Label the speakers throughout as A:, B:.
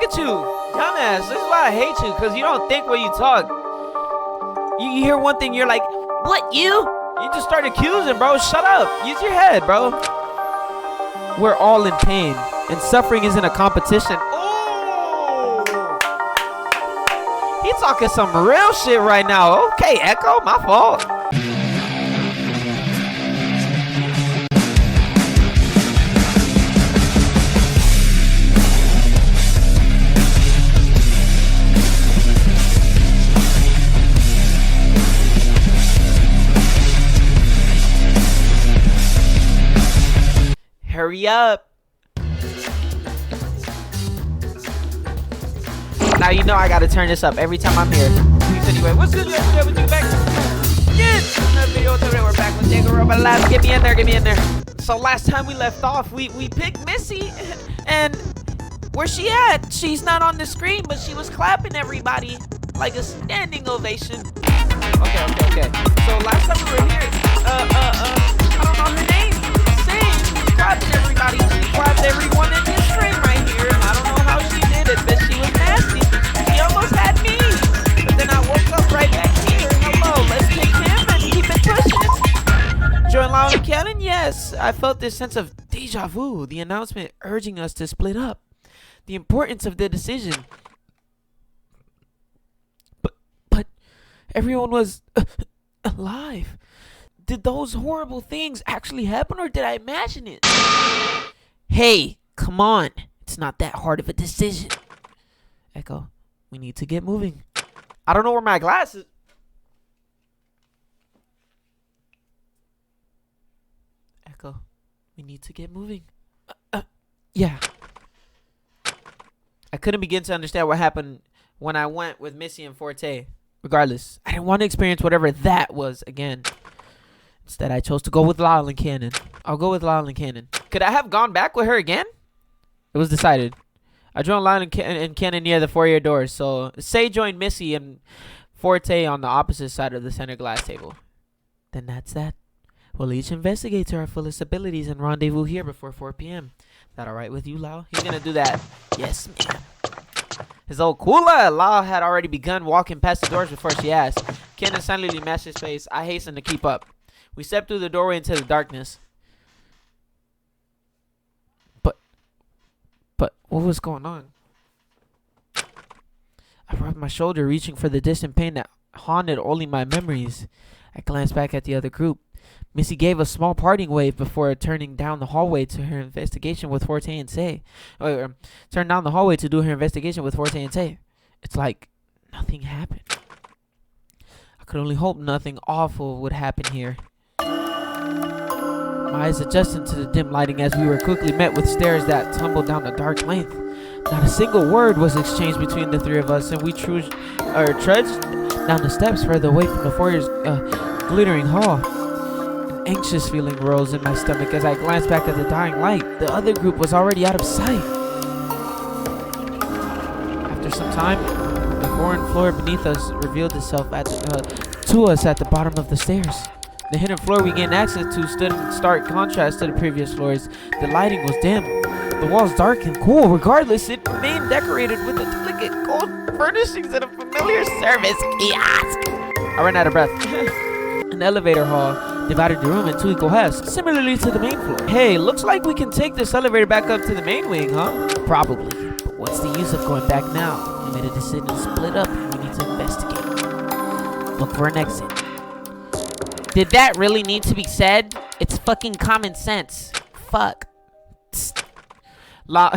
A: look at you. Dumbass. This is why I hate you, because you don't think when you talk. You hear one thing, you're like, what, you? You just start accusing, bro. Shut up. Use your head, bro. We're all in pain, and suffering isn't a competition. Oh! He talking some real shit right now. Okay, Echo, my fault. Hurry up. Now you know I gotta turn this up every time I'm here. Anyway, what's good? With you back? Yes! Another video today. We're back with Danganronpa Lapse. Get me in there. So last time we left off, we picked Missy, and where's she at? She's not on the screen, but she was clapping everybody like a standing ovation. Okay. So last time we were here, I don't know her name. Clapped everybody. She clapped everyone in this stream right here. I don't know how she did it, but she was nasty. She almost had me. But then I woke up right back here. Hello, let's take him and keep it pushing. Join Lyle and Cannon? Yes. I felt this sense of deja vu. The announcement urging us to split up. The importance of the decision. But everyone was alive. Did those horrible things actually happen, or did I imagine it? Hey, come on. It's not that hard of a decision. Echo, we need to get moving. I don't know where my glasses... Echo, we need to get moving. Yeah. I couldn't begin to understand what happened when I went with Missy and Forte. Regardless, I didn't want to experience whatever that was again. Instead, I chose to go with Lyle and Cannon. I'll go with Lyle and Cannon. Could I have gone back with her again? It was decided. I joined Lyle and Cannon near the foyer doors. So, Say joined Missy and Forte on the opposite side of the center glass table. Then that's that. We'll each investigate to our fullest abilities and rendezvous here before 4 p.m. That alright with you, Lyle? He's gonna do that. Yes, ma'am. His old cooler. Lyle had already begun walking past the doors before she asked. Cannon silently matched his face. I hastened to keep up. We stepped through the doorway into the darkness. But what was going on? I rubbed my shoulder, reaching for the distant pain that haunted only my memories. I glanced back at the other group. Missy gave a small parting wave before turning down the hallway to her investigation with Forte and Say. Turned down the hallway to do her investigation with Forte and Say. It's like nothing happened. I could only hope nothing awful would happen here. My eyes adjusted to the dim lighting as we were quickly met with stares that tumbled down the dark length. Not a single word was exchanged between the three of us, and we trudged down the steps further away from the foyer's glittering hall. An anxious feeling rose in my stomach as I glanced back at the dying light. The other group was already out of sight. After some time, the foreign floor beneath us revealed itself to us at the bottom of the stairs. The hidden floor we gained access to stood in stark contrast to the previous floors. The lighting was dim. The walls dark and cool. Regardless, it remained decorated with the delicate gold furnishings and a familiar service kiosk. I ran out of breath. An elevator hall divided the room into equal halves, similarly to the main floor. Hey, looks like we can take this elevator back up to the main wing, huh? Probably. But what's the use of going back now? We made a decision to split up and we need to investigate. Look for an exit. Did that really need to be said? It's fucking common sense. Fuck. Lal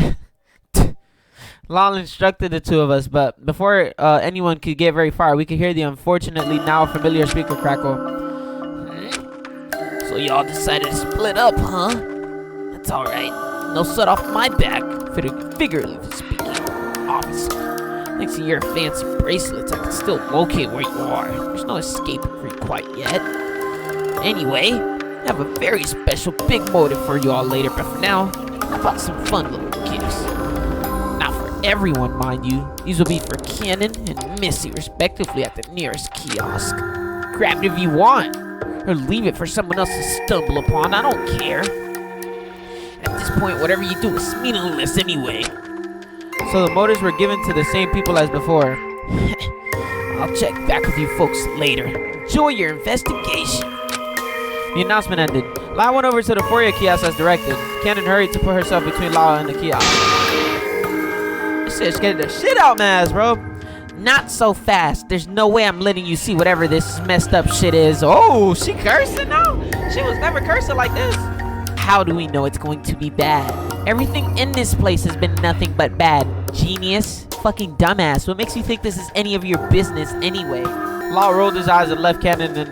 A: instructed the two of us, but before anyone could get very far, we could hear the unfortunately now familiar speaker crackle. So y'all decided to split up, huh? That's alright. No sweat off my back, figuratively speaking. Obviously. Thanks to your fancy bracelets, I can still locate where you are. There's no escaping for you quite yet. Anyway, I have a very special big motive for you all later, but for now, how about some fun little gifts? Not for everyone, mind you. These will be for Cannon and Missy, respectively, at the nearest kiosk. Grab it if you want, or leave it for someone else to stumble upon. I don't care. At this point, whatever you do is meaningless anyway. So the motives were given to the same people as before. I'll check back with you folks later. Enjoy your investigation. The announcement ended. Lau went over to the foyer kiosk as directed. Cannon hurried to put herself between Lau and the kiosk. This shit's getting the shit out my ass, bro. Not so fast. There's no way I'm letting you see whatever this messed up shit is. Oh, she cursing now? She was never cursing like this. How do we know it's going to be bad? Everything in this place has been nothing but bad. Genius. Fucking dumbass. What makes you think this is any of your business anyway? Law rolled his eyes and left Cannon in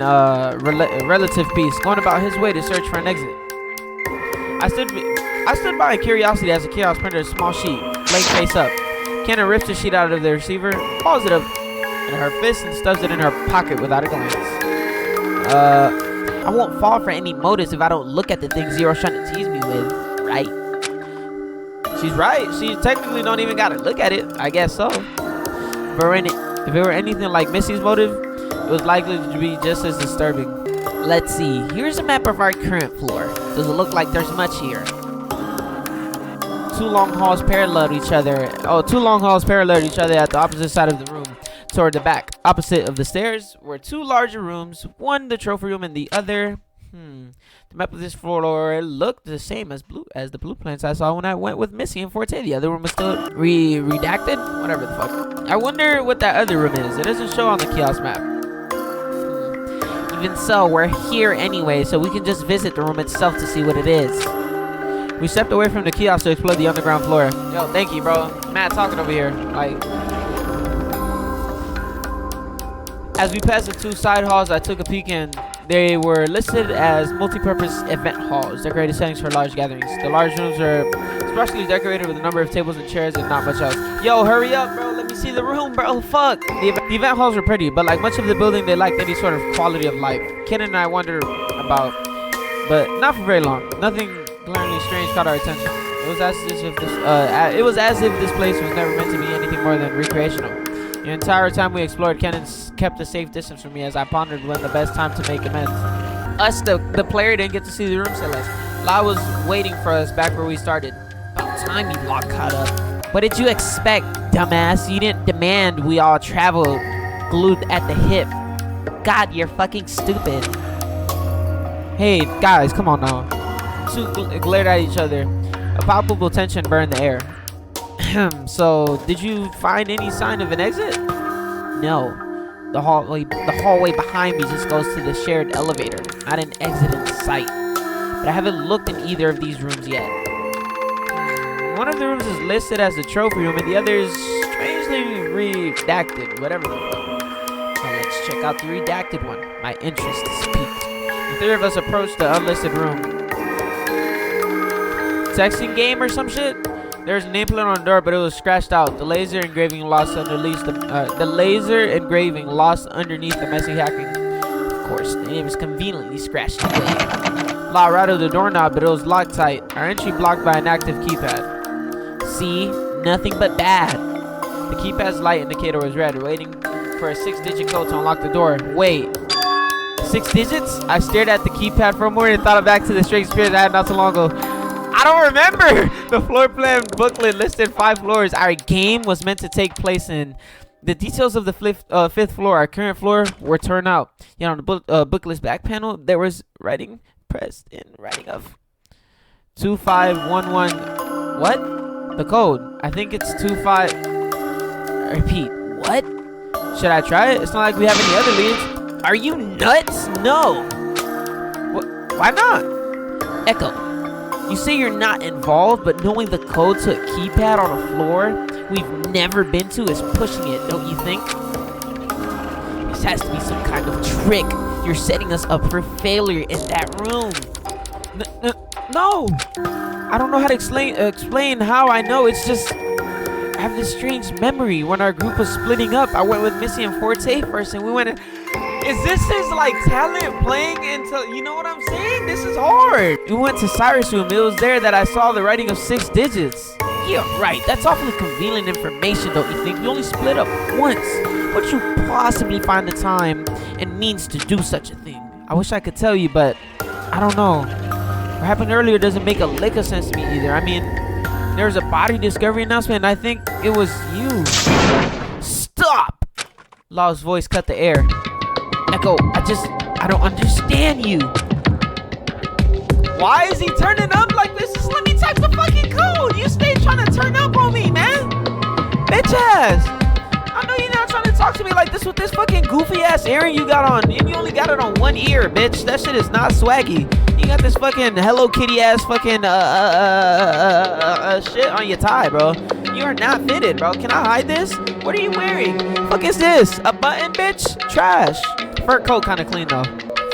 A: relative peace, going about his way to search for an exit. I stood by in curiosity as the kiosk printed a small sheet, laying face up. Cannon rips the sheet out of the receiver, balls it up in her fist, and stuffs it in her pocket without a glance. I won't fall for any motives if I don't look at the thing Zero's trying to tease me with, right? She's right. She technically don't even gotta look at it. I guess so. If it were anything like Missy's motive, it was likely to be just as disturbing. Let's see. Here's a map of our current floor. Does it look like there's much here? Two long halls parallel each other at the opposite side of the room, toward the back. Opposite of the stairs were two larger rooms, one the trophy room and the other. The map of this floor looked the same as the blueprints I saw when I went with Missy and Forte. The other room was still redacted? Whatever the fuck. I wonder what that other room is. It doesn't show on the kiosk map. Even so, we're here anyway, so we can just visit the room itself to see what it is. We stepped away from the kiosk to explore the underground floor. Yo, thank you, bro. Matt talking over here. Like, as we passed the two side halls, I took a peek and they were listed as multi-purpose event halls, decorated settings for large gatherings. The large rooms are especially decorated with a number of tables and chairs and not much else. Yo, hurry up, bro. Let me see the room, bro. Fuck. The event halls were pretty, but like much of the building, they lacked any sort of quality of life. Ken and I wondered about, but not for very long. Nothing glaringly strange caught our attention. It was as if this place was never meant to be anything more than recreational. The entire time we explored, Kenan kept a safe distance from me as I pondered when the best time to make amends. Us, the player, didn't get to see the room Celeste. La was waiting for us back where we started. About time you lot caught up. What did you expect, dumbass? You didn't demand we all travel glued at the hip. God, you're fucking stupid. Hey, guys, come on now. Two glared at each other. A palpable tension burned the air. So, did you find any sign of an exit? No. The hallway behind me just goes to the shared elevator. Not an exit in sight. But I haven't looked in either of these rooms yet. One of the rooms is listed as the trophy room, and the other is strangely redacted. Whatever the fuck. Now let's check out the redacted one. My interest is piqued. The three of us approached the unlisted room. Texting game or some shit? There's a nameplate on the door, but it was scratched out. The laser engraving lost underneath the messy hacking. Of course, the name is conveniently scratched away. La rattled the doorknob, but it was locked tight. Our entry blocked by an active keypad. See? Nothing but bad. The keypad's light indicator was red, waiting for a 6-digit code to unlock the door. Wait. 6 digits? I stared at the keypad for a moment and thought back to the strange experience I had not so long ago. I don't remember! The floor plan booklet listed 5 floors. Our game was meant to take place in the details of the 5th floor. Our current floor were turned out. You know, on the booklet's back panel, there was writing pressed in writing of 2511. What? The code. I think it's 25. Repeat. What? Should I try it? It's not like we have any other leads. Are you nuts? No. What? Why not? Echo. You say you're not involved, but knowing the code to a keypad on a floor we've never been to is pushing it, don't you think? This has to be some kind of trick. You're setting us up for failure in that room. No! I don't know how to explain how I know. It's just, I have this strange memory. When our group was splitting up, I went with Missy and Forte first, and we went in. Is this his, like, talent playing into, you know what I'm saying? This is hard. We went to Cyrus' room. It was there that I saw the writing of 6 digits. Yeah, right. That's awfully convenient information, don't you think? We only split up once. Would you possibly find the time and means to do such a thing? I wish I could tell you, but I don't know. What happened earlier doesn't make a lick of sense to me either. I mean, There was a body discovery announcement, and I think it was you. Stop! Law's voice cut the air. Echo, I don't understand you. Why is he turning up like this? Just let me type the fucking code. You stay trying to turn up on me, man. Bitch ass. I know you're not trying to talk to me like this with this fucking goofy ass earring you got on. And you only got it on one ear, bitch. That shit is not swaggy. You got this fucking Hello Kitty ass fucking shit on your tie, bro. You are not fitted, bro. Can I hide this? What are you wearing? Fuck is this? A button, bitch? Trash. Fur coat kind of clean though.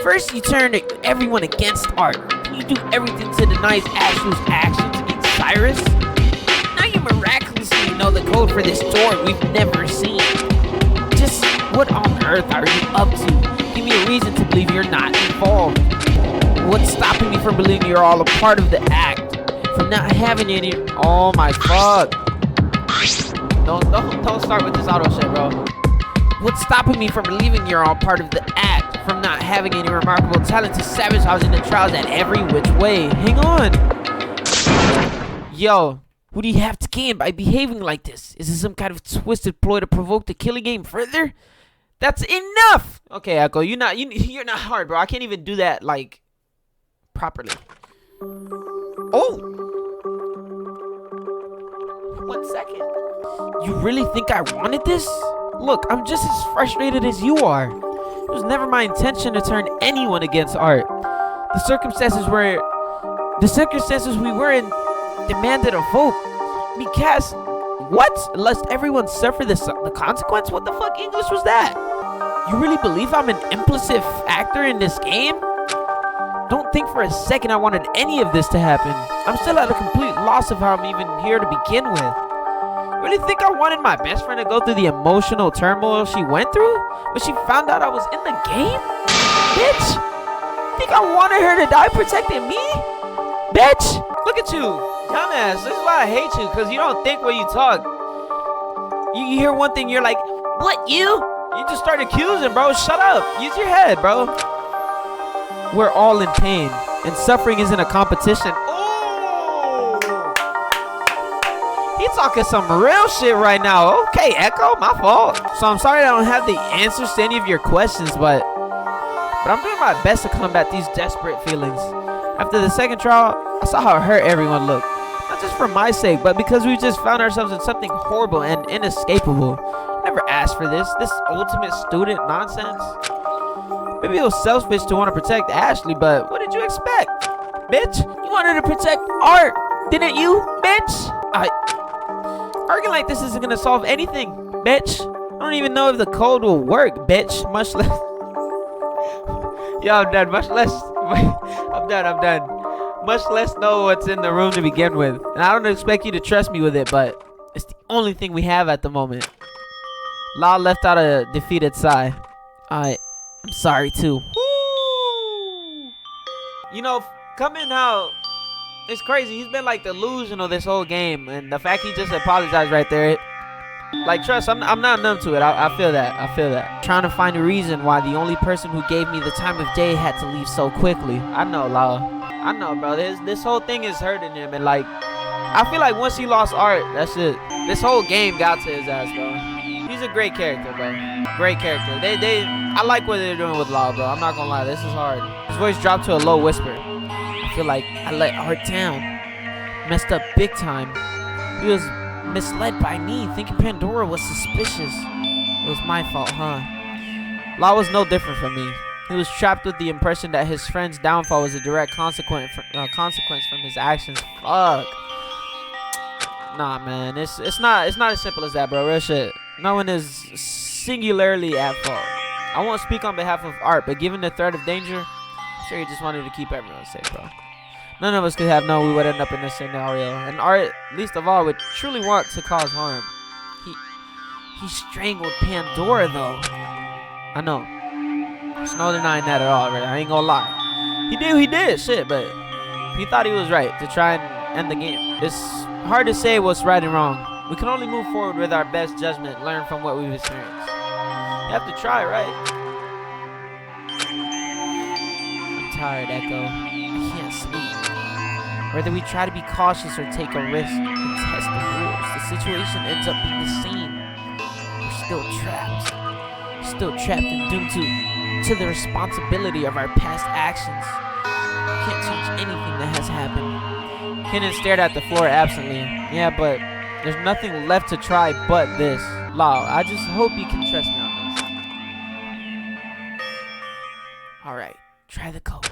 A: First, you turn everyone against Art. You do everything to deny Ashley's actions against Cyrus. Now you miraculously know the code for this door we've never seen. Just what on earth are you up to? Give me a reason to believe you're not involved. What's stopping me from believing you're all a part of the act? From not having any. Oh my fuck! Don't start with this auto shit, bro. What's stopping me from believing you're all part of the act? From not having any remarkable talent to sabotaging the trials at every which way. Hang on. Yo, what do you have to gain by behaving like this? Is this some kind of twisted ploy to provoke the killing game further? That's enough. Okay, Echo, you're not hard, bro. I can't even do that like properly. Oh. 1 second. You really think I wanted this? Look, I'm just as frustrated as you are. It was never my intention to turn anyone against Art. The circumstances we were in demanded a vote. Me cast what? Lest everyone suffer the consequence? What the fuck English was that? You really believe I'm an implicit actor in this game? Don't think for a second I wanted any of this to happen. I'm still at a complete loss of how I'm even here to begin with. Really think I wanted my best friend to go through the emotional turmoil she went through when she found out I was in the game? Bitch! Think I wanted her to die protecting me? Bitch! Look at you! Dumbass, this is why I hate you, because you don't think when you talk. You hear one thing, you're like, what, you? You just start accusing, bro. Shut up. Use your head, bro. We're all in pain, and suffering isn't a competition. He's talking some real shit right now. Okay, Echo, my fault. So I'm sorry I don't have the answers to any of your questions, but I'm doing my best to combat these desperate feelings. After the second trial, I saw how hurt everyone looked. Not just for my sake, but because we just found ourselves in something horrible and inescapable. I never asked for this ultimate student nonsense. Maybe it was selfish to want to protect Ashley, but what did you expect? Bitch, you wanted to protect Art, didn't you, bitch? Arguing like this isn't gonna solve anything, bitch. I don't even know if the code will work, bitch. Much less. Yo, I'm done. Much less. I'm done. Much less know what's in the room to begin with. And I don't expect you to trust me with it, but it's the only thing we have at the moment. Law left out a defeated sigh. I'm sorry too. Woo! You know, coming out. It's crazy. He's been like delusional this whole game, and the fact he just apologized right there, like, trust, I'm not numb to it. I feel that. Trying to find a reason why the only person who gave me the time of day had to leave so quickly. I know, Law. I know, bro. This whole thing is hurting him, and like, I feel like once he lost Art, that's it. This whole game got to his ass, bro. He's a great character, bro. Great character. I like what they're doing with Law, bro. I'm not gonna lie. This is hard. His voice dropped to a low whisper. I feel like I let Art down. Messed up big time. He was misled by me, thinking Pandora was suspicious. It was my fault, huh? Law was no different from me. He was trapped with the impression that his friend's downfall was a direct consequence from his actions. Fuck. Nah, man. It's not as simple as that, bro. Real shit. No one is singularly at fault. I won't speak on behalf of Art, but given the threat of danger, I'm sure he just wanted to keep everyone safe, bro. None of us could have known we would end up in this scenario, and Art, least of all, would truly want to cause harm. He strangled Pandora, though. I know. There's no denying that at all, right? I ain't gonna lie. He did, shit, but he thought he was right to try and end the game. It's hard to say what's right and wrong. We can only move forward with our best judgment, learn from what we've experienced. You have to try, right? I'm tired, Echo. I can't sleep. Whether we try to be cautious or take a risk, the situation ends up being the same. We're still trapped. Still trapped and doomed to the responsibility of our past actions. We can't change anything that has happened. Kenan stared at the floor absently. Yeah, but there's nothing left to try but this. Lau, I just hope you can trust me on this. Alright, try the code.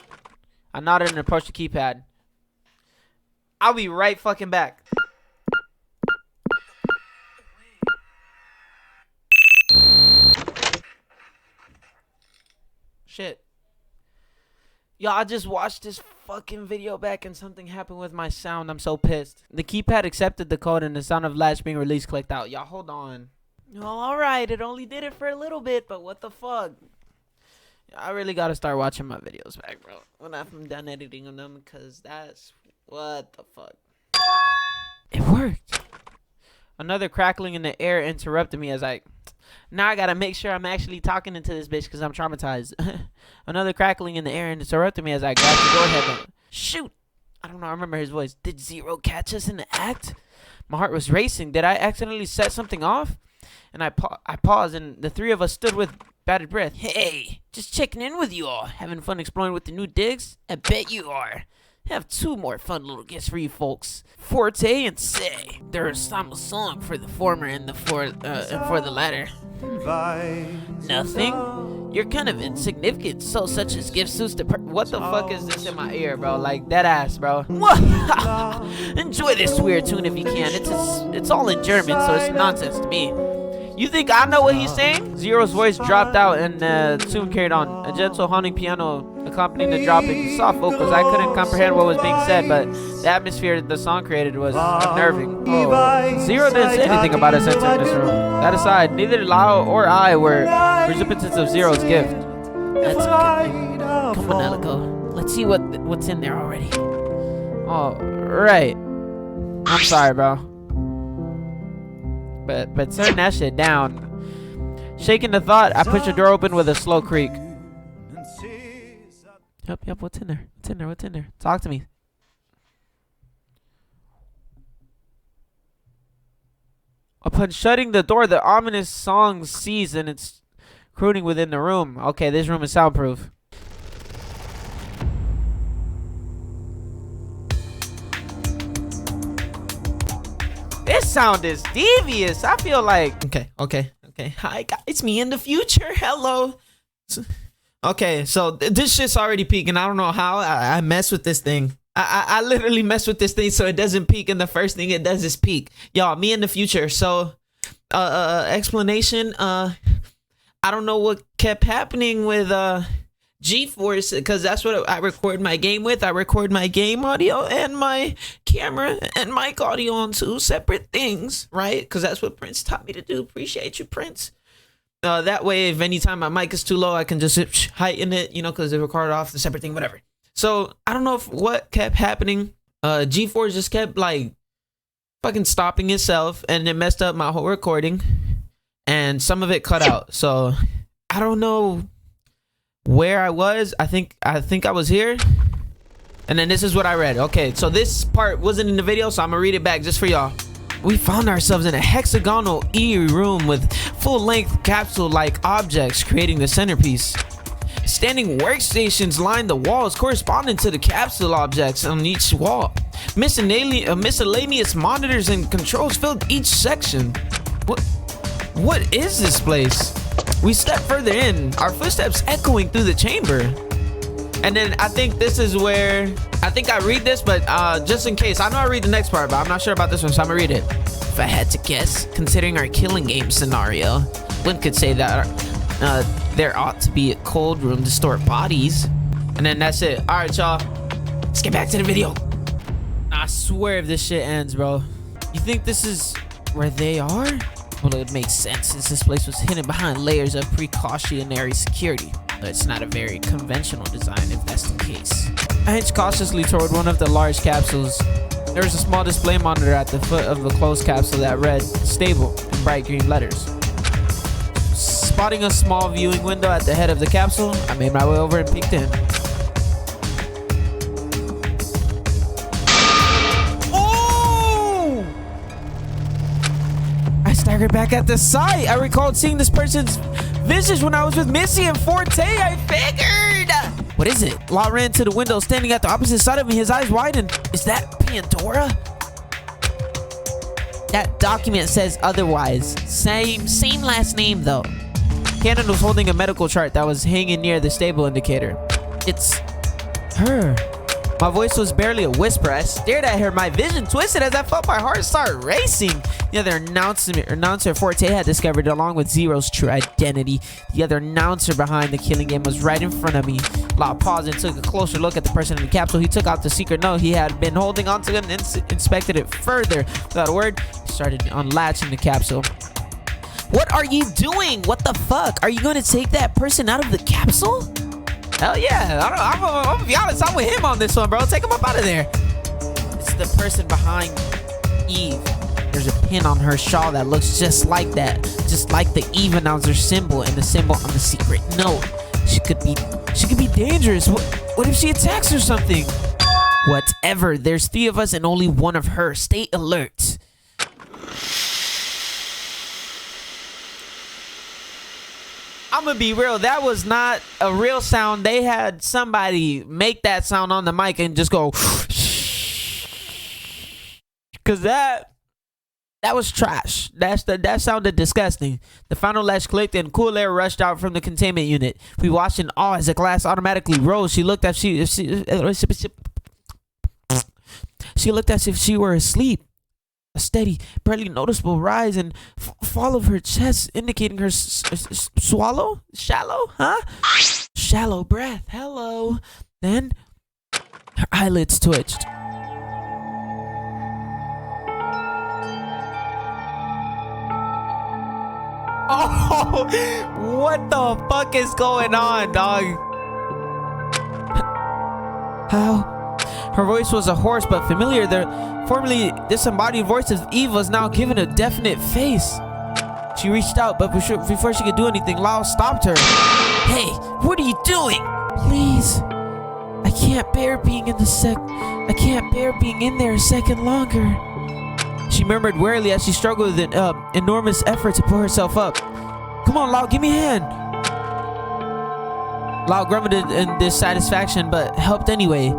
A: I nodded and approached the keypad. I'll be right fucking back. Shit. Yo, I just watched this fucking video back and something happened with my sound. I'm so pissed. The keypad accepted the code and the sound of latch being released clicked out. Y'all, hold on. Well, alright. It only did it for a little bit, but what the fuck? I really gotta start watching my videos back, bro. When I'm done editing them, because that's... What the fuck? It worked. Another crackling in the air interrupted me as now I gotta make sure I'm actually talking into this bitch because I'm traumatized. Another crackling in the air interrupted me as I grabbed the door handle. Shoot! I don't know, I remember his voice. Did Zero catch us in the act? My heart was racing. Did I accidentally set something off? And I paused and the three of us stood with bated breath. Hey, just checking in with you all. Having fun exploring with the new digs? I bet you are. Have two more fun little gifts for you folks. Forte and Say. They're a ensemble song for the former and for the latter. Nothing? You're kind of insignificant, so such as gift suits to what the fuck is this in my ear, bro? Like, dead ass, bro. Enjoy this weird tune if you can. It's all in German, so it's nonsense to me. You think I know what he's saying? Zero's voice dropped out and the tune carried on. A gentle humming piano accompanying the dropping. Soft vocals. I couldn't comprehend what was being said, but the atmosphere the song created was unnerving. Oh. Zero didn't say anything about us entering this room. That aside, neither Lau or I were recipients of Zero's gift. That's good. Come on, Elico. Let's see what's in there already. Oh, right. I'm sorry, bro. But turn that shit down. Shaking the thought, I pushed the door open with a slow creak. Yep, what's in there? What's in there? Talk to me. Upon shutting the door, the ominous song ceased and it's crooning within the room. Okay, this room is soundproof. This sound is devious. I feel like... Okay. Hi, guys. It's me in the future. Hello. Okay, so this shit's already peaking. I don't know how. I mess with this thing. I literally mess with this thing so it doesn't peak, and the first thing it does is peak. Y'all, me in the future. So, explanation. I don't know what kept happening with GeForce, because that's what I record my game with. I record my game audio and my camera and mic audio on two separate things, right? Because that's what Prince taught me to do. Appreciate you, Prince. That way, if anytime my mic is too low, I can just heighten it, you know, because it recorded off the separate thing, whatever. So I don't know what kept happening. GeForce just kept like fucking stopping itself, and it messed up my whole recording, and some of it cut out. So I don't know where I was. I think I was here, and then this is what I read. Okay, so this part wasn't in the video, so I'm gonna read it back just for y'all. We found ourselves in a hexagonal eerie room with full-length capsule-like objects creating the centerpiece. Standing workstations lined the walls corresponding to the capsule objects on each wall. Miscellaneous monitors and controls filled each section. What is this place? We step further in, our footsteps echoing through the chamber. And then I think this is where, I think I read this, but just in case, I know I read the next part, but I'm not sure about this one, so I'm gonna read it. If I had to guess, considering our killing game scenario, one could say that there ought to be a cold room to store bodies. And then that's it. All right, y'all, let's get back to the video. I swear if this shit ends, bro. You think this is where they are? Well, it makes sense since this place was hidden behind layers of precautionary security. But it's not a very conventional design if that's the case. I inched cautiously toward one of the large capsules. There was a small display monitor at the foot of the closed capsule that read "Stable" in bright green letters. Spotting a small viewing window at the head of the capsule, I made my way over and peeked in. staggered back at the sight. I recalled seeing this person's visage when I was with Missy and Forte. I figured. What is it? Law ran to the window, standing at the opposite side of me. His eyes widened. Is that Pandora? That document says otherwise. Same last name though. Cannon was holding a medical chart that was hanging near the stable indicator. It's her. My voice was barely a whisper. I stared at her, my vision twisted as I felt my heart start racing. The other announcer Forte had discovered, along with Zero's true identity. The other announcer behind the killing game was right in front of me. Law paused and took a closer look at the person in the capsule. He took out the secret note he had been holding onto and inspected it further. Without a word, he started unlatching the capsule. What are you doing? What the fuck? Are you going to take that person out of the capsule? Hell yeah. I'm gonna be honest, I'm with him on this one, bro. Take him up out of there. It's the person behind Eve. There's a pin on her shawl that looks just like that. Just like the Eve announcer symbol and the symbol on the secret note. She could be dangerous. What if she attacks or something? Whatever. There's 3 of us and only 1 of her. Stay alert. I'm gonna be real, that was not a real sound. They had somebody make that sound on the mic and just go because that was trash. That sounded disgusting. The final latch clicked and cool air rushed out from the containment unit. We watched in awe as the glass automatically rose. She looked as if she were asleep. A steady, barely noticeable rise and fall of her chest, indicating her shallow breath. Hello. Then her eyelids twitched. Oh, what the fuck is going on, dog? How? Her voice was a hoarse but familiar. The formerly disembodied voice of Eve was now given a definite face. She reached out, but before she could do anything, Lau stopped her. Hey, what are you doing? Please, I can't bear being in there a second longer. She murmured wearily as she struggled with an enormous effort to pull herself up. Come on, Lau, give me a hand. Lau grumbled in dissatisfaction, but helped anyway,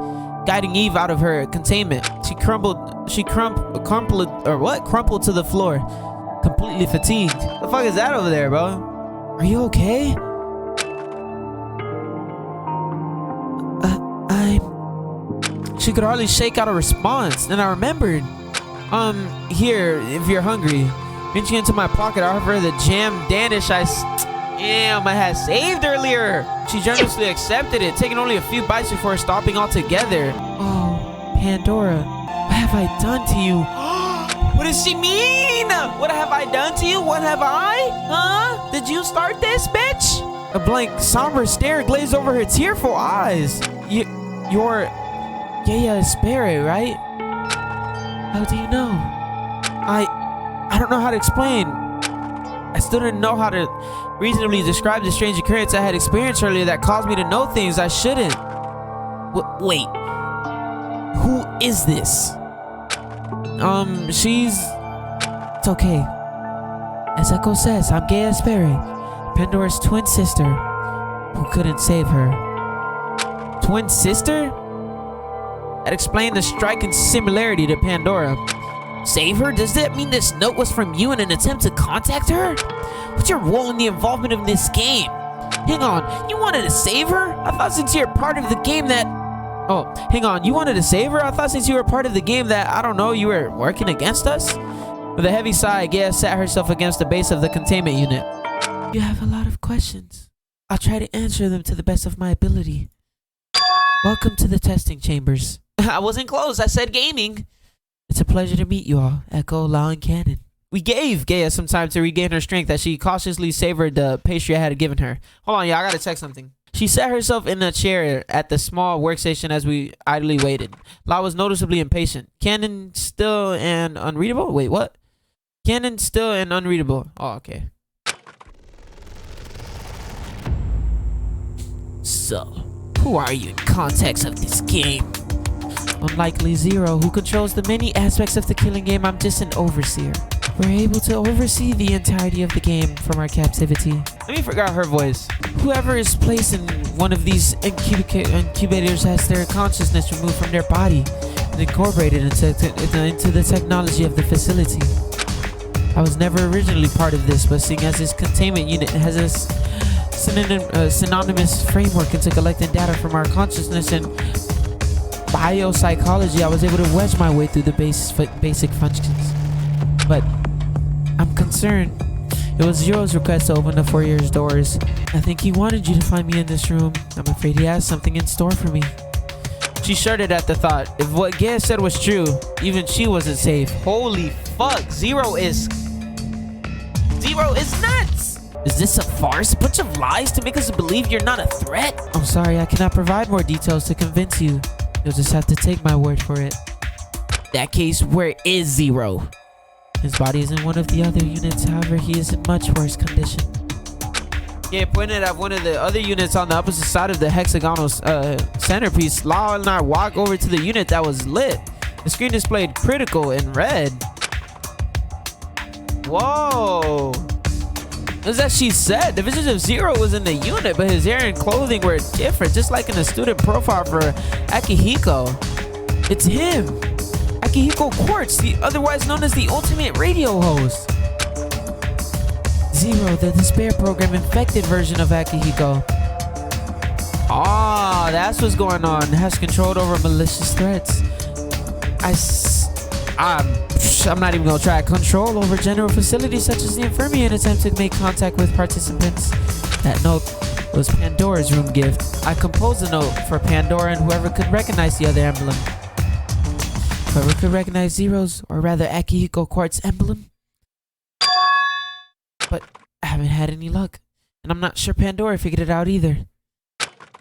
A: guiding Eve out of her containment. She crumpled to the floor, completely fatigued. The fuck is that over there, bro? Are you okay? She could hardly shake out a response. Then I remembered. Here, if you're hungry. Reaching into my pocket, I offered her the jam Danish I had saved earlier. She generously accepted it, taking only a few bites before stopping altogether. Oh, Pandora, what have I done to you? What does she mean? What have I done to you? What have I? Huh? Did you start this, bitch? A blank, somber stare glazed over her tearful eyes. You're Gaia Espere, right? How do you know? I don't know how to explain. I still didn't know how to reasonably describe the strange occurrence I had experienced earlier that caused me to know things I shouldn't. Wait. Who is this? It's okay. As Echo says, I'm Gaia Espere, Pandora's twin sister, who couldn't save her. Twin sister? That explained the striking similarity to Pandora. Save her? Does that mean this note was from you in an attempt to contact her? What's your role in the involvement of this game? Hang on, you wanted to save her? I thought since you're part of the game that... Oh, hang on, you wanted to save her? I thought since you were part of the game that, I don't know, you were working against us? With a heavy sigh, Gaia sat herself against the base of the containment unit. You have a lot of questions. I'll try to answer them to the best of my ability. Welcome to the testing chambers. I wasn't close, I said gaming. It's a pleasure to meet you all, Echo, Lau, and Cannon. We gave Gaia some time to regain her strength as she cautiously savored the pastry I had given her. Hold on, y'all, I gotta check something. She sat herself in a chair at the small workstation as we idly waited. Lau was noticeably impatient. Cannon still and unreadable? Wait, what? Cannon still and unreadable. Oh, okay. So, who are you in context of this game? Unlikely Zero, who controls the many aspects of the killing game. I'm just an overseer. We're able to oversee the entirety of the game from our captivity. Let me figure out her voice. Whoever is placed in one of these incubators has their consciousness removed from their body and incorporated into the technology of the facility. I was never originally part of this, but seeing as this containment unit has a synonymous framework into collecting data from our consciousness and biopsychology, I was able to wedge my way through the basic functions. But I'm concerned. It was Zero's request to open the foyer's doors. I think he wanted you to find me in this room. I'm afraid he has something in store for me. She shuddered at the thought. If what Gaia said was true, even she wasn't safe. Holy fuck, Zero is nuts! Is this a farce? A bunch of lies to make us believe you're not a threat? I'm sorry, I cannot provide more details to convince you. You'll just have to take my word for it. That case, where is Zero? His body is in one of the other units, however, he is in much worse condition. Yeah, pointed at one of the other units on the opposite side of the hexagonal centerpiece. Lau and I walk over to the unit that was lit. The screen displayed critical in red. Whoa. As that she said, the vision of Zero was in the unit, but his hair and clothing were different, just like in the student profile for Akihiko. It's him, Akihiko Quartz, otherwise known as the ultimate radio host. Zero, the despair program infected version of Akihiko. Ah, that's what's going on. Has controlled over malicious threats. I'm not even gonna try control over general facilities such as the infirmary in attempt to make contact with participants. That note was Pandora's room gift. I composed a note for Pandora and whoever could recognize the other emblem. Whoever could recognize Zero's, or rather Akihiko Quartz emblem. But I haven't had any luck, and I'm not sure Pandora figured it out either.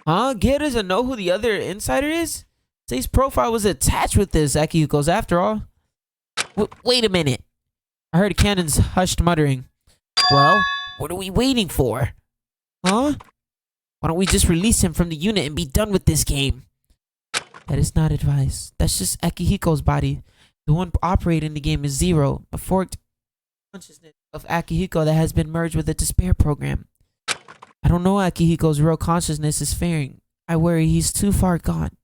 A: Huh? Gaia doesn't know who the other insider is? Say's profile was attached with this Akihiko's after all. Wait a minute. I heard Cannon's hushed muttering. Well, what are we waiting for? Huh? Why don't we just release him from the unit and be done with this game? That is not advice. That's just Akihiko's body. The one operating the game is Zero, a forked consciousness of Akihiko that has been merged with the despair program. I don't know how Akihiko's real consciousness is faring. I worry he's too far gone.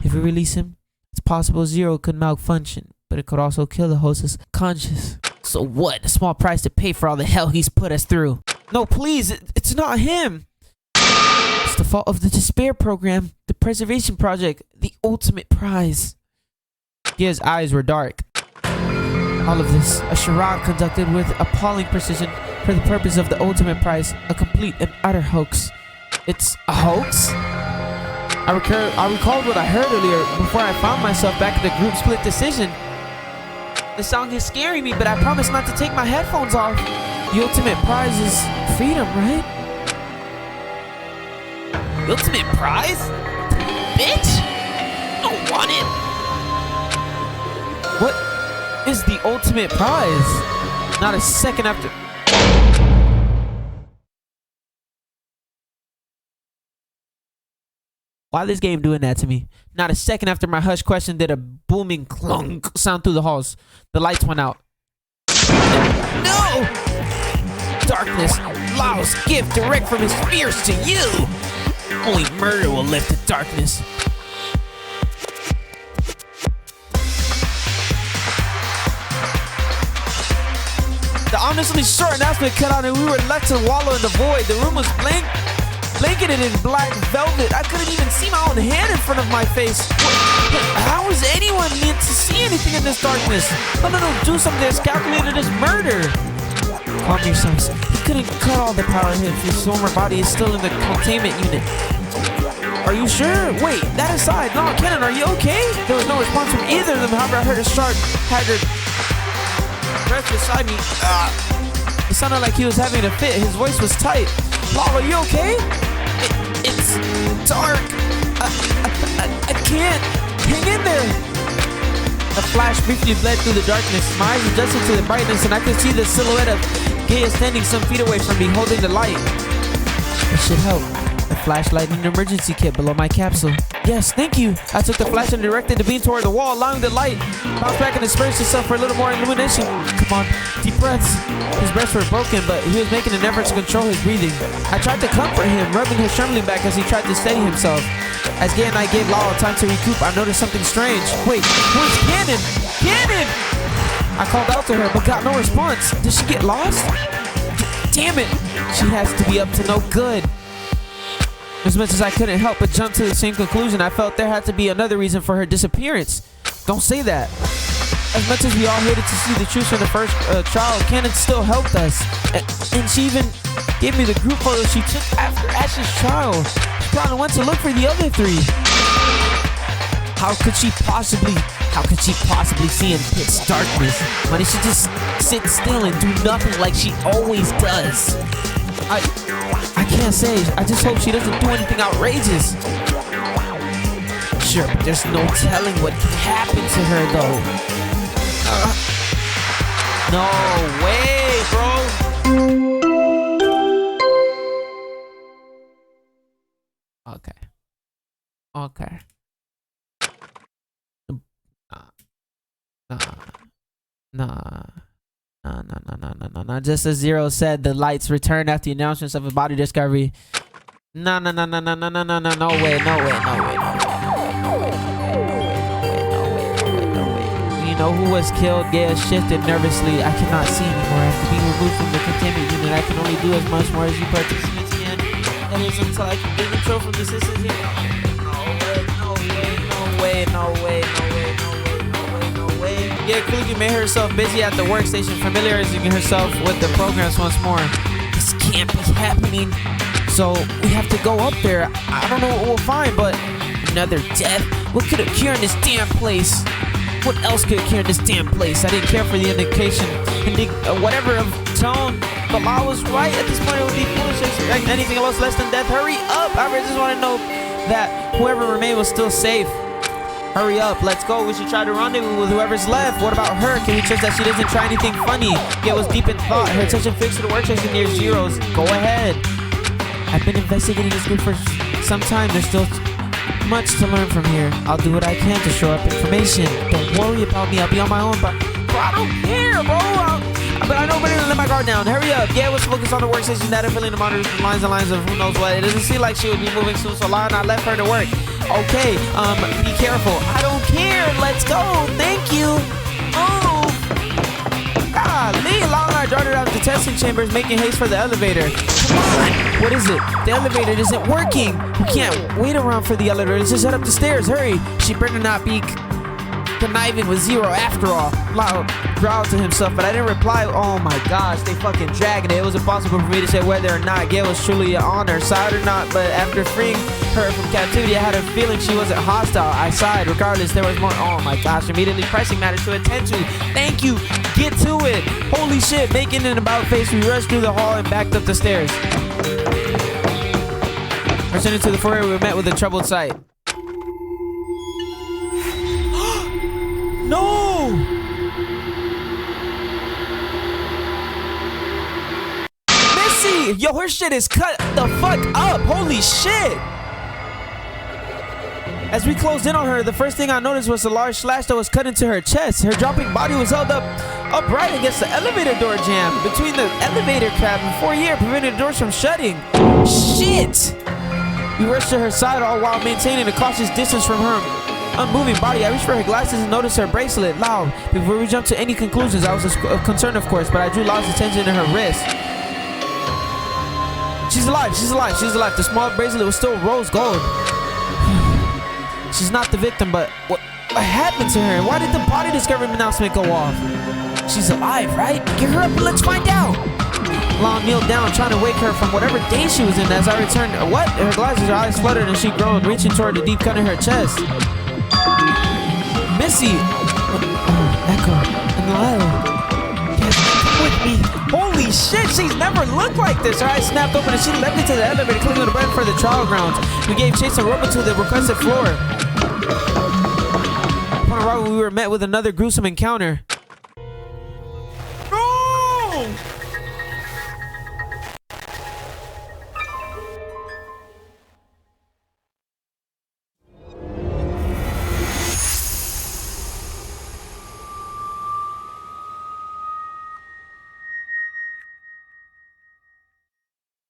A: If we release him, it's possible Zero could malfunction, but it could also kill the host's conscious. So what? A small price to pay for all the hell he's put us through. No, please, it's not him. It's the fault of the despair program, the preservation project, the ultimate prize. Gia's eyes were dark. All of this, a charade conducted with appalling precision for the purpose of the ultimate prize, a complete and utter hoax. It's a hoax? I recalled what I heard earlier before I found myself back at the group split decision. The song is scaring me, but I promise not to take my headphones off. The ultimate prize is freedom, right? The ultimate prize? Bitch! I don't want it. What is the ultimate prize? Not a second after... Why this game doing that to me? Not a second after my hushed question did a booming clunk sound through the halls. The lights went out. No! Darkness, Lau's gift direct from his fears to you. Only murder will lift the darkness. The ominously short announcement cut out and we were left to wallow in the void. The room was blanketed in black velvet. I couldn't even see my own hand in front of my face. How is anyone meant to see anything in this darkness? No, do something as calculated as murder. Calm yourselves. He couldn't cut all the power hit. His former body is still in the containment unit. Are you sure? Wait, that aside, no, Cannon, are you okay? There was no response from either of them. However, I heard a sharp, haggard breath beside me. It sounded like he was having a fit. His voice was tight. Lau, are you okay? It's dark. I can't. Hang in there. A flash briefly bled through the darkness. My eyes adjusted to the brightness, and I could see the silhouette of Gaia standing some feet away from me, holding the light. It should help. A flashlight and an emergency kit below my capsule. Yes, thank you. I took the flash and directed the beam toward the wall, allowing the light bounce back and disperse itself for a little more illumination. Come on, deep breaths. His breaths were broken, but he was making an effort to control his breathing. I tried to comfort him, rubbing his trembling back as he tried to steady himself. As Gay and I gave Lala time to recoup, I noticed something strange. Wait, where's Cannon? Cannon! I called out to her, but got no response. Did she get lost? Damn it! She has to be up to no good. As much as I couldn't help but jump to the same conclusion, I felt there had to be another reason for her disappearance. Don't say that. As much as we all hated to see the truth from the first trial, Cannon still helped us. And she even gave me the group photo she took after Ash's trial. She probably went to look for the other three. How could she possibly see in pitch darkness when she just sit still and do nothing like she always does? I can't say. I just hope she doesn't do anything outrageous. Sure, but there's no telling what could happen to her, though. No way, bro. Okay. Nah. Just as Zero said, the lights returned after the announcements of a body discovery. No way. You know who was killed? Gail shifted nervously. I cannot see anymore. After being removed from the containment unit, I can only do as much more as you participants can. That is until I can get control from the systems here. No way. Yeah, Klugi made herself busy at the workstation, familiarizing herself with the programs once more. This can't be happening. So we have to go up there. I don't know what we'll find, but another death? What could occur in this damn place? What else could occur in this damn place? I didn't care for the indication, whatever of tone. But Law was right. At this point, it would be foolish to expect anything else less than death. Hurry up! I just want to know that whoever remained was still safe. Hurry up, let's go. We should try to rendezvous with whoever's left. What about her? Can we trust that she doesn't try anything funny? Gail was deep in thought, her attention fixed to the workstation near Zero's. Go ahead. I've been investigating this group for some time. There's still much to learn from here. I'll do what I can to show up information. Don't worry about me, I'll be on my own, but bro, I don't care, bro. But I know better than let my guard down. Hurry up. Gail was focused on the workstation data, filling the monitors with lines and lines of who knows what. It doesn't seem like she would be moving soon, so Lana and I left her to work. Okay, be careful. I don't care. Let's go. Thank you. Oh. Golly, Lana and I darted out the testing chambers, making haste for the elevator. Come on. What is it? The elevator isn't working. We can't wait around for the elevator. Let's just head up the stairs. Hurry. She better not be conniving with Zero after all. Lau growled to himself, but I didn't reply. Oh my gosh, they fucking dragged it. It was impossible for me to say whether or not Gail was truly on her side or not, but after freeing her from captivity, I had a feeling she wasn't hostile. I sighed. Regardless, there was more. Oh my gosh, immediately pressing matters to attend to. Thank you. Get to it. Holy shit. Making an about face, we rushed through the hall and backed up the stairs. Returning to the foyer, we were met with a troubled sight. No! Missy! Yo, her shit is cut the fuck up! Holy shit! As we closed in on her, the first thing I noticed was a large slash that was cut into her chest. Her dropping body was held up upright against the elevator door jamb between the elevator crab and 4 year, preventing the doors from shutting. Shit! We rushed to her side all while maintaining a cautious distance from her unmoving body. I reached for her glasses and noticed her bracelet. Loud. Before we jumped to any conclusions, I was concerned, of course, but I drew Loud's attention to her wrist. She's alive. The small bracelet was still rose gold. She's not the victim, but what happened to her? Why did the body discovery announcement go off? She's alive, right? Get her up and let's find out. Long kneeled down, trying to wake her from whatever daze she was in. As I returned, what? Her glasses, her eyes fluttered, and she groaned, reaching toward the deep cut in her chest. Missy! Echo and Lyle. Yes, come with me. Holy shit, she's never looked like this. Her eyes snapped open and she leapt into the elevator, clicking on the button for the trial grounds. We gave chase and rope to the requested floor. Upon arrival, we were met with another gruesome encounter. No!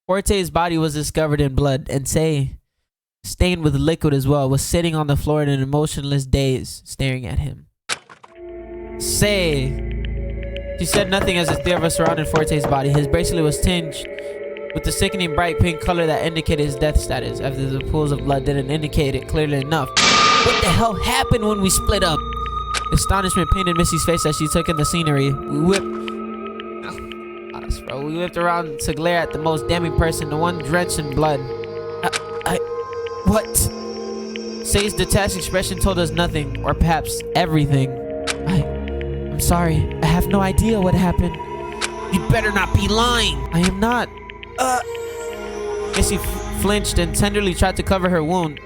A: Forte's body was discovered in blood, and Say, stained with liquid as well, was sitting on the floor in an emotionless daze, staring at him. Say. She said nothing as the three of us surrounded Forte's body. His bracelet was tinged with the sickening bright pink color that indicated his death status, after the pools of blood didn't indicate it clearly enough. What the hell happened when we split up? Astonishment painted Missy's face as she took in the scenery. We whipped around to glare at the most damning person, the one drenched in blood. What? Say's detached expression told us nothing, or perhaps everything. I'm sorry. I have no idea what happened. You'd better not be lying. I am not. Missy flinched and tenderly tried to cover her wound.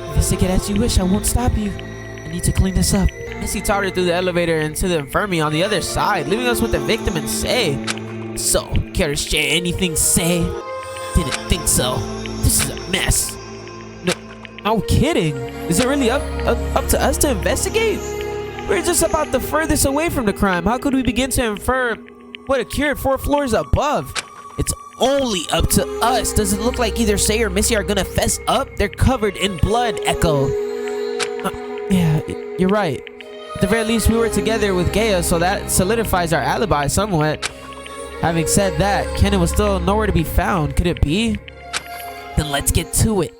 A: Investigate as you wish. I won't stop you. I need to clean this up. Missy tottered through the elevator into the infirmary on the other side, leaving us with the victim and Say. So, care to share anything, Say? Didn't think so. This is a mess. No kidding. Is it really up to us to investigate? We're just about the furthest away from the crime. How could we begin to infer what occurred 4 floors above? It's only up to us. Does it look like either Say or Missy are gonna fess up? They're covered in blood, Echo. Yeah, you're right. At the very least, we were together with Gaia, so that solidifies our alibi somewhat. Having said that, Kenan was still nowhere to be found. Could it be? Then let's get to it.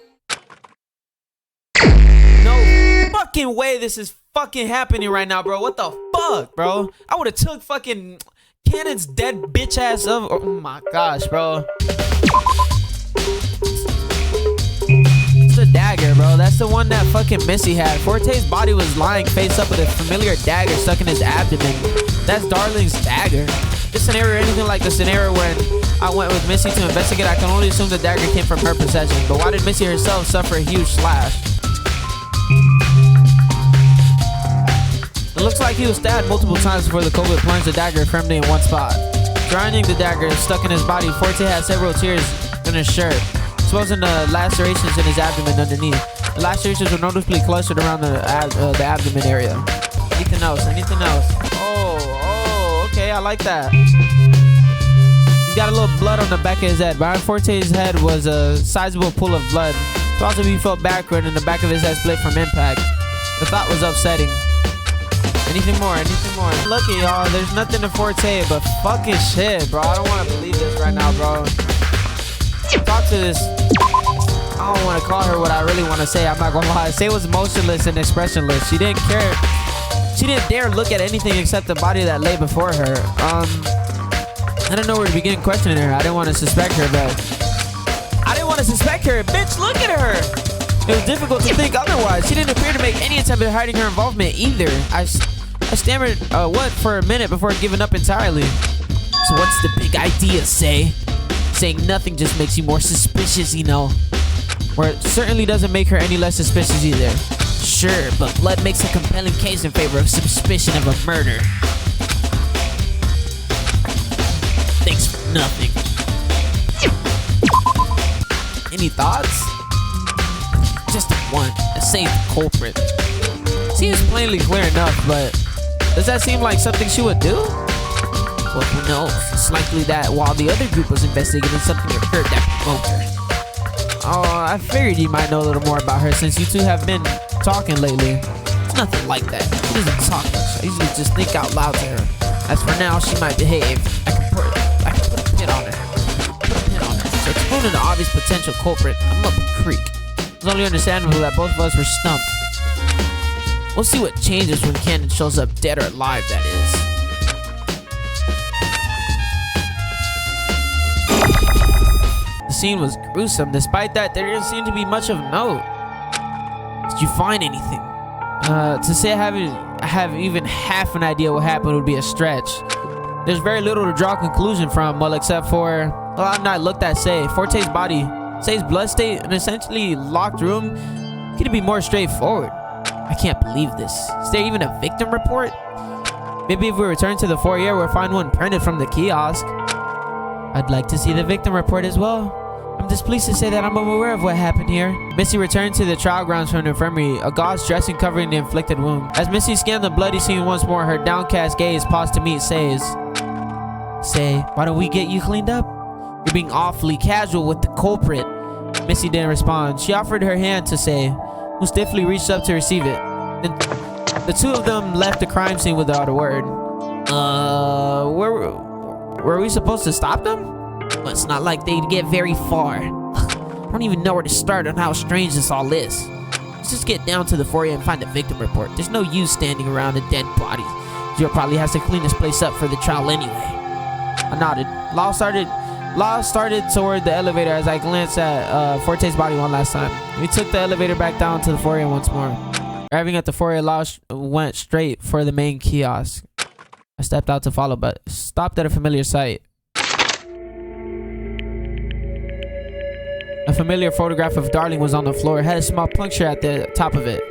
A: No fucking way this is fucking happening right now, bro. What the fuck, bro? I would have took fucking Kenan's dead bitch ass up. Oh my gosh, bro. It's the dagger, bro. That's the one that fucking Missy had. Forte's body was lying face up with a familiar dagger stuck in his abdomen. That's Darling's dagger. This scenario or anything like the scenario when I went with Missy to investigate, I can only assume the dagger came from her possession. But why did Missy herself suffer a huge slash? It looks like he was stabbed multiple times before the culprit plunged the dagger firmly in one spot. Grinding the dagger stuck in his body, Forte had several tears in his shirt, exposing the lacerations in his abdomen underneath. The lacerations were noticeably clustered around the abdomen area. Anything else? Anything else? Oh, okay, I like that. He's got a little blood on the back of his head. Behind Forte's head was a sizable pool of blood. Thought he fell backward and the back of his head split from impact. The thought was upsetting. Anything more? Anything more? Look at y'all. There's nothing to Forte but fucking shit, bro. I don't want to believe this right now, bro. Talk to this. I don't want to call her what I really want to say. I'm not gonna lie. Say was motionless and expressionless. She didn't care. She didn't dare look at anything except the body that lay before her. I don't know where to begin questioning her. I didn't want to suspect her, but I didn't want to suspect her. Bitch, look at her. It was difficult to think otherwise. She didn't appear to make any attempt at hiding her involvement either. I stammered what for a minute before giving up entirely. So what's the big idea, Say? Saying nothing just makes you more suspicious, you know. Or it certainly doesn't make her any less suspicious either. Sure, but blood makes a compelling case in favor of suspicion of a murder. Thanks for nothing. Any thoughts? Just one. To save the culprit. Seems plainly clear enough, but does that seem like something she would do? Well, who knows? It's likely that while the other group was investigating, something occurred that provoked her. Oh, I figured you might know a little more about her since you two have been talking lately. It's nothing like that. She doesn't talk much. I usually just think out loud to her. As for now, she might behave. I can put a pin on her. So excluding the obvious potential culprit, I'm up a creek. It's only understandable that both of us were stumped. We'll see what changes when Kenan shows up, dead or alive, that is. The scene was gruesome. Despite that, there didn't seem to be much of note. Did you find anything? To say I have even half an idea what happened would be a stretch. There's very little to draw a conclusion from, well, except for, well, I looked at Say. Forte's body, Say's blood state, an essentially locked room. Could it be more straightforward? I can't believe this. Is there even a victim report? Maybe if we return to the foyer, we'll find one printed from the kiosk. I'd like to see the victim report as well. I'm displeased to say that I'm unaware of what happened here. Missy returned to the trial grounds from the infirmary, a gauze dressing covering the inflicted wound. As Missy scanned the bloody scene once more, her downcast gaze paused to meet Say's. Say, why don't we get you cleaned up? Your You're being awfully casual with the culprit. Missy didn't respond. She offered her hand to Say, who stiffly reached up to receive it. Then the two of them left the crime scene without a word. Were we supposed to stop them? Well, it's not like they'd get very far. I don't even know where to start on how strange this all is. Let's just get down to the foyer and find a victim report. There's no use standing around a dead body. Zero probably has to clean this place up for the trial anyway. I nodded. Law started toward the elevator as I glanced at Forte's body one last time. We took the elevator back down to the foyer once more. Arriving at the foyer, Law went straight for the main kiosk. I stepped out to follow, but stopped at a familiar sight. A familiar photograph of Darling was on the floor. It had a small puncture at the top of it.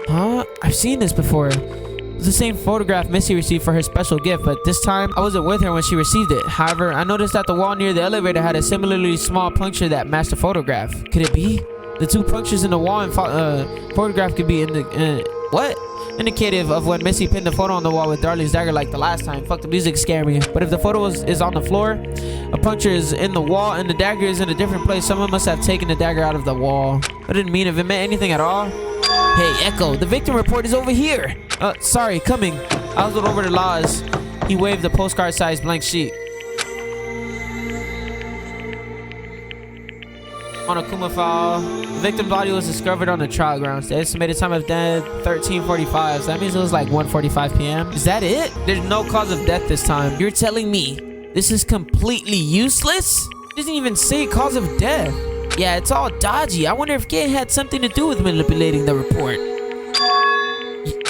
A: Huh? I've seen this before. It was the same photograph Missy received for her special gift, but this time I wasn't with her when she received it. However, I noticed that the wall near the elevator had a similarly small puncture that matched the photograph. Could it be? The two punctures in the wall and photograph could be indicative of when Missy pinned the photo on the wall with Darling's dagger like the last time. Fuck, the music scared me. But if the photo is on the floor, a puncture is in the wall, and the dagger is in a different place, someone must have taken the dagger out of the wall. I didn't mean if it meant anything at all. Hey, Echo, the victim report is over here. Sorry, coming. I was over to Laws. He waved the postcard-sized blank sheet. On a Kuma file, the victim's body was discovered on the trial grounds. The estimated time of death, 13:45. So that means it was like 1:45 p.m. Is that it? There's no cause of death this time. You're telling me this is completely useless? It doesn't even say cause of death. Yeah, it's all dodgy. I wonder if Gaia had something to do with manipulating the report.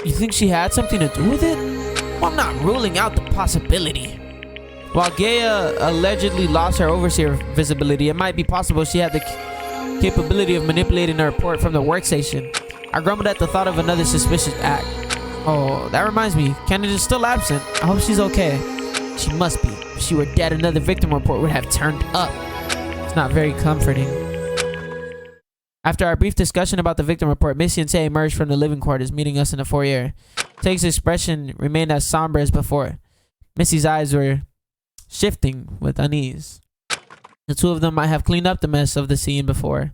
A: You think she had something to do with it? Well, I'm not ruling out the possibility. While Gaia allegedly lost her overseer visibility, it might be possible she had the capability of manipulating the report from the workstation. I grumbled at the thought of another suspicious act. Oh, that reminds me. Canada's still absent. I hope she's okay. She must be. If she were dead, another victim report would have turned up. It's not very comforting. After our brief discussion about the victim report, Missy and Tay emerged from the living quarters, meeting us in the foyer. Tay's expression remained as somber as before. Missy's eyes were shifting with unease. The two of them might have cleaned up the mess of the scene before,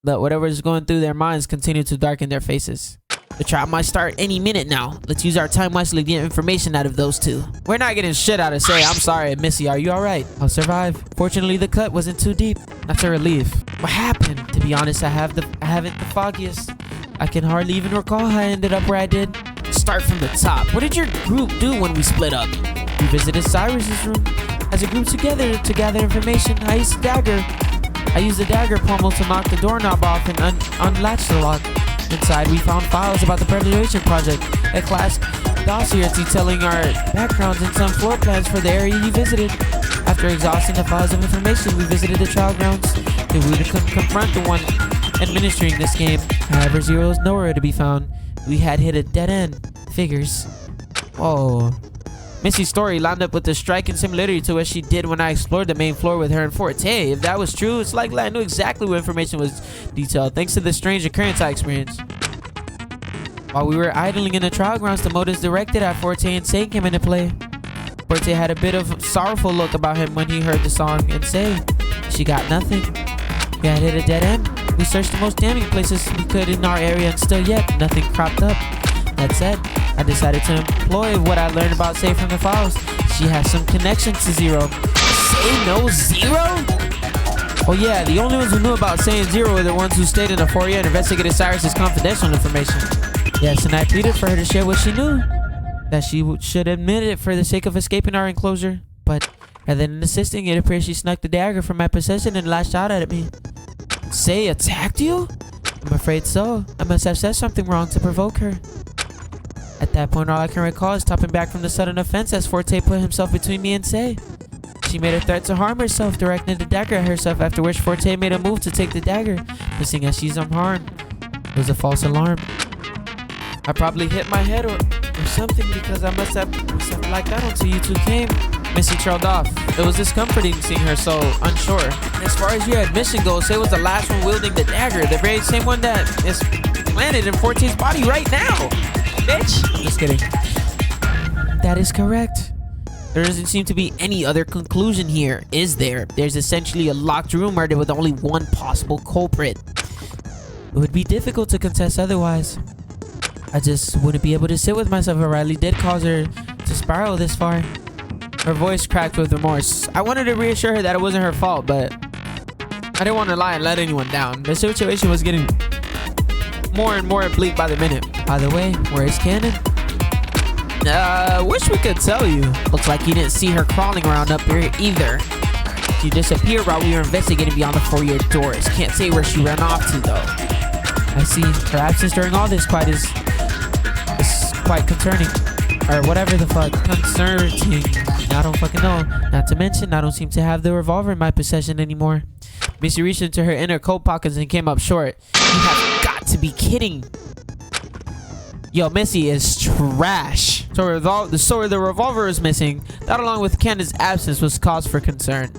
A: but whatever is going through their minds continued to darken their faces. The trial might start any minute now. Let's use our time wisely to get information out of those two. We're not getting shit out of Say. I'm sorry, Missy. Are you alright? I'll survive. Fortunately, the cut wasn't too deep. That's a relief. What happened? To be honest, I haven't the foggiest. I can hardly even recall how I ended up where I did. Start from the top. What did your group do when we split up? We visited Cyrus's room as a group together to gather information. I used the dagger pommel to knock the doorknob off and unlatch the lock. Inside, we found files about the Preservation Project, a class dossier detailing our backgrounds and some floor plans for the area you visited. After exhausting the files of information, we visited the trial grounds. If we could confront the one administering this game. However, Zero is nowhere to be found. We had hit a dead end. Figures. Whoa. Missy's story lined up with a striking similarity to what she did when I explored the main floor with her and Forte. If that was true, it's likely I knew exactly what information was detailed, thanks to the strange occurrence I experienced. While we were idling in the trial grounds, the motives directed at Forte and Say came into play. Forte had a bit of a sorrowful look about him when he heard the song, and Say, she got nothing. We had hit a dead end. We searched the most damning places we could in our area, and still yet, nothing cropped up. That said, I decided to employ what I learned about Say from the files. She has some connection to Zero. Say knows Zero? Oh yeah, the only ones who knew about Say and Zero were the ones who stayed in the foyer and investigated Cyrus's confidential information. Yes, and I pleaded for her to share what she knew. That she should admit it for the sake of escaping our enclosure. But rather than insisting, it appears she snuck the dagger from my possession and lashed out at me. Say attacked you? I'm afraid so. I must have said something wrong to provoke her. At that point, all I can recall is topping back from the sudden offense as Forte put himself between me and Say. She made a threat to harm herself, directing the dagger at herself, after which Forte made a move to take the dagger, but seeing as she's unharmed, it was a false alarm. I probably hit my head or something because I must have like that until you two came. Missy trailed off. It was discomforting seeing her so unsure. As far as your admission goes, Say was the last one wielding the dagger, the very same one that is planted in Forte's body right now. Bitch. I'm just kidding. That is correct. There doesn't seem to be any other conclusion here, is there? There's essentially a locked room murder with only one possible culprit. It would be difficult to contest otherwise. I just wouldn't be able to sit with myself if Riley did cause her to spiral this far. Her voice cracked with remorse. I wanted to reassure her that it wasn't her fault, but I didn't want to lie and let anyone down. The situation was getting more and more bleak by the minute. By the way, where is Cannon? Wish we could tell you. Looks like you didn't see her crawling around up here either. She disappeared while we were investigating beyond the foyer doors. Can't say where she ran off to though. I see. Her absence during all this is quite concerning. Or whatever the fuck. Concerning. I don't fucking know. Not to mention, I don't seem to have the revolver in my possession anymore. Missy reached into her inner coat pockets and came up short. You have got to be kidding. Yo, Missy is trash. So the revolver is missing. That, along with Cannon's absence, was cause for concern.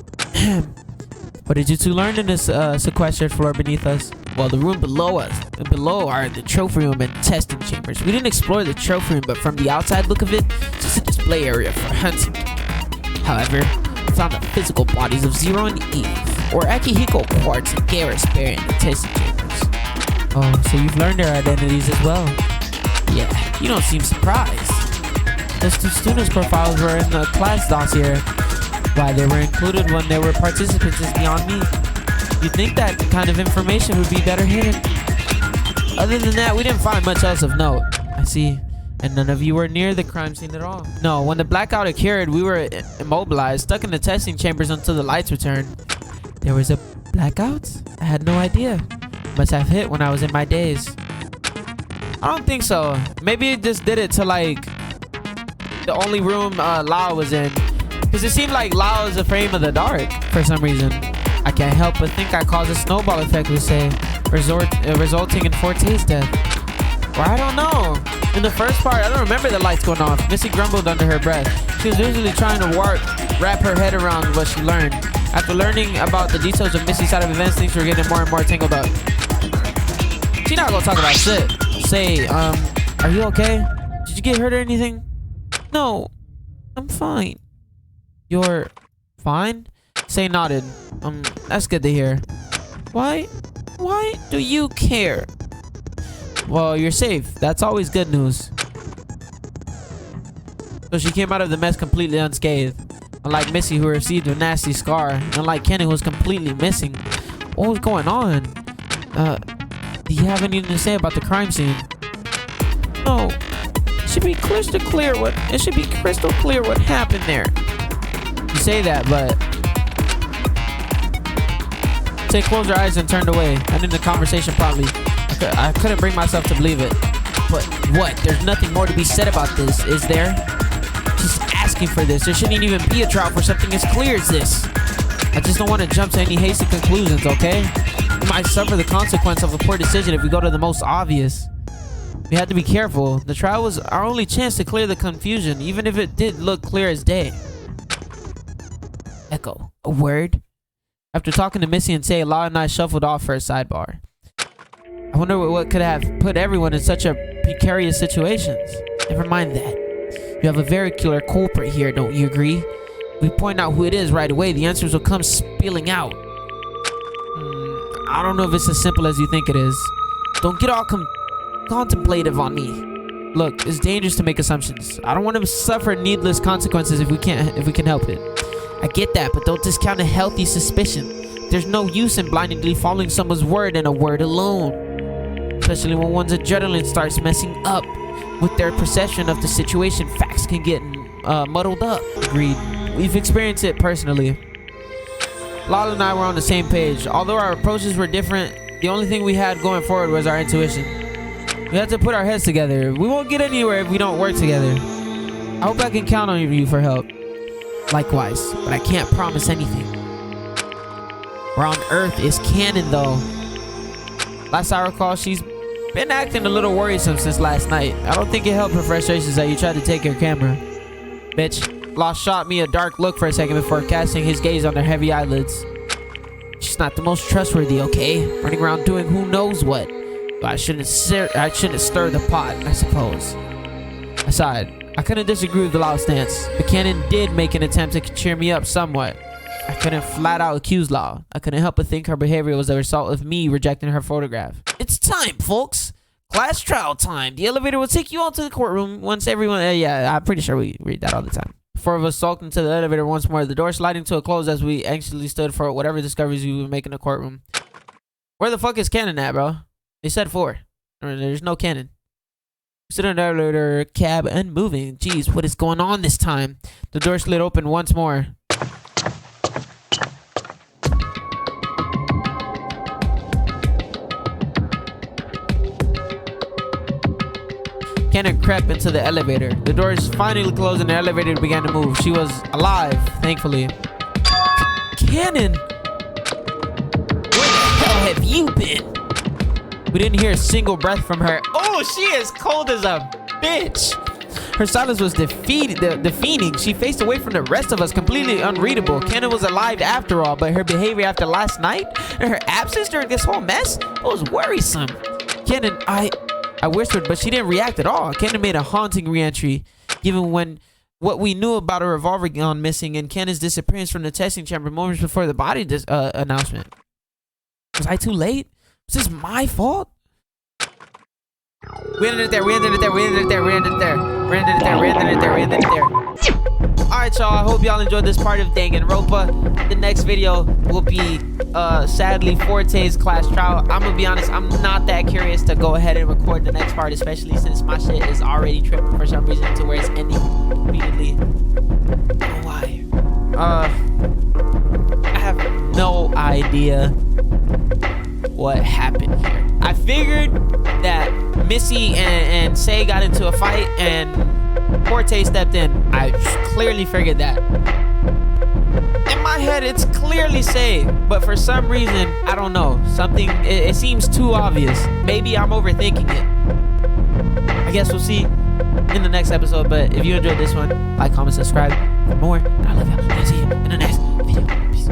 A: What did you two learn in this sequestered floor beneath us? Well, the room below us. Below are the trophy room and testing chambers. We didn't explore the trophy room, but from the outside look of it, it's just a display area for hunting. However, we found the physical bodies of Zero and Eve, or Akihiko, Quartz, and Garrus Bear in the testing chambers. Oh, so you've learned their identities as well. Yeah, you don't seem surprised. Those two students' profiles were in the class dossier. Why they were included when they were participants is beyond me. You'd think that kind of information would be better hidden. Other than that, we didn't find much else of note. I see. And none of you were near the crime scene at all. No, when the blackout occurred, we were immobilized, stuck in the testing chambers until the lights returned. There was a blackout? I had no idea. Must have hit when I was in my daze. I don't think so. Maybe it just did it to like the only room Lao was in. Because it seemed like Lao is afraid of the dark for some reason. I can't help but think I caused a snowball effect, we say, resulting in Forte's death. Or I don't know. In the first part, I don't remember the lights going off. Missy grumbled under her breath. She was visually trying to wrap her head around what she learned. After learning about the details of Missy's side of events, things were getting more and more tangled up. She not gonna talk about shit. Say, are you okay? Did you get hurt or anything? No, I'm fine. You're fine? Say nodded. That's good to hear. Why do you care? Well, you're safe. That's always good news. So she came out of the mess completely unscathed. Unlike Missy, who received a nasty scar. Unlike Kenny, who was completely missing. What was going on? Do you have anything to say about the crime scene? No. It should be crystal clear what happened there. You say that, but Tay closed her eyes and turned away, ending the conversation promptly. I couldn't bring myself to believe it. But what? There's nothing more to be said about this, is there? She's asking for this. There shouldn't even be a trial for something as clear as this. I just don't want to jump to any hasty conclusions, okay? We might suffer the consequence of a poor decision if we go to the most obvious. We had to be careful. The trial was our only chance to clear the confusion, even if it did look clear as day. Echo, a word? After talking to Missy and Tay, Law and I shuffled off for a sidebar. I wonder what could have put everyone in such a precarious situations. Never mind that. You have a very clear culprit here, don't you agree? If we point out who it is right away, the answers will come spilling out. I don't know if it's as simple as you think it is. Don't get all contemplative on me. Look, it's dangerous to make assumptions. I don't want to suffer needless consequences if we can help it. I get that, but don't discount a healthy suspicion. There's no use in blindly following someone's word and a word alone. Especially when one's adrenaline starts messing up with their perception of the situation. Facts can get muddled up. Agreed. We've experienced it personally. Lala and I were on the same page. Although our approaches were different, the only thing we had going forward was our intuition. We had to put our heads together. We won't get anywhere if we don't work together. I hope I can count on you for help. Likewise, but I can't promise anything. Where on earth is Cannon, though? Last I recall, she's been acting a little worrisome since last night. I don't think it helped her frustrations that you tried to take your camera. Bitch. Law shot me a dark look for a second before casting his gaze on her heavy eyelids. She's not the most trustworthy, okay? Running around doing who knows what. But I shouldn't stir the pot, I suppose. I sighed. I couldn't disagree with the Lao stance, but Cannon did make an attempt to cheer me up somewhat. I couldn't flat out accuse Lao. I couldn't help but think her behavior was the result of me rejecting her photograph. It's time, folks. Class trial time. The elevator will take you all to the courtroom once everyone... yeah, I'm pretty sure we read that all the time. Four of us sulked into the elevator once more, the door sliding to a close as we anxiously stood for whatever discoveries we would make in the courtroom. Where the fuck is Cannon at, bro? They said 4. There's no Cannon. We stood in the elevator cab unmoving. Jeez, what is going on this time? The door slid open once more. Cannon crept into the elevator. The doors finally closed and the elevator began to move. She was alive, thankfully. Cannon! Where the hell have you been? We didn't hear a single breath from her. Oh, she is cold as a bitch. Her silence was defeating. She faced away from the rest of us, completely unreadable. Cannon was alive after all, but her behavior after last night and her absence during this whole mess, it was worrisome. Cannon, I whispered, but she didn't react at all. Cannon made a haunting re-entry, given what we knew about a revolver gone missing and Cannon's disappearance from the testing chamber moments before the body announcement. Was I too late? Was this my fault? We ended it there. Alright, y'all. I hope y'all enjoyed this part of Danganronpa. The next video will be, sadly, Forte's class trial. I'm gonna be honest, I'm not that curious to go ahead and record the next part, especially since my shit is already tripping for some reason to where it's ending immediately. I don't know why. I have no idea what happened here. I figured that Missy and Say got into a fight and Forte stepped in. I clearly figured that. In my head, it's clearly Say, but for some reason, I don't know. It seems too obvious. Maybe I'm overthinking it. I guess we'll see in the next episode, but if you enjoyed this one, like, comment, subscribe for more. I love y'all. I'll see you in the next video. Peace.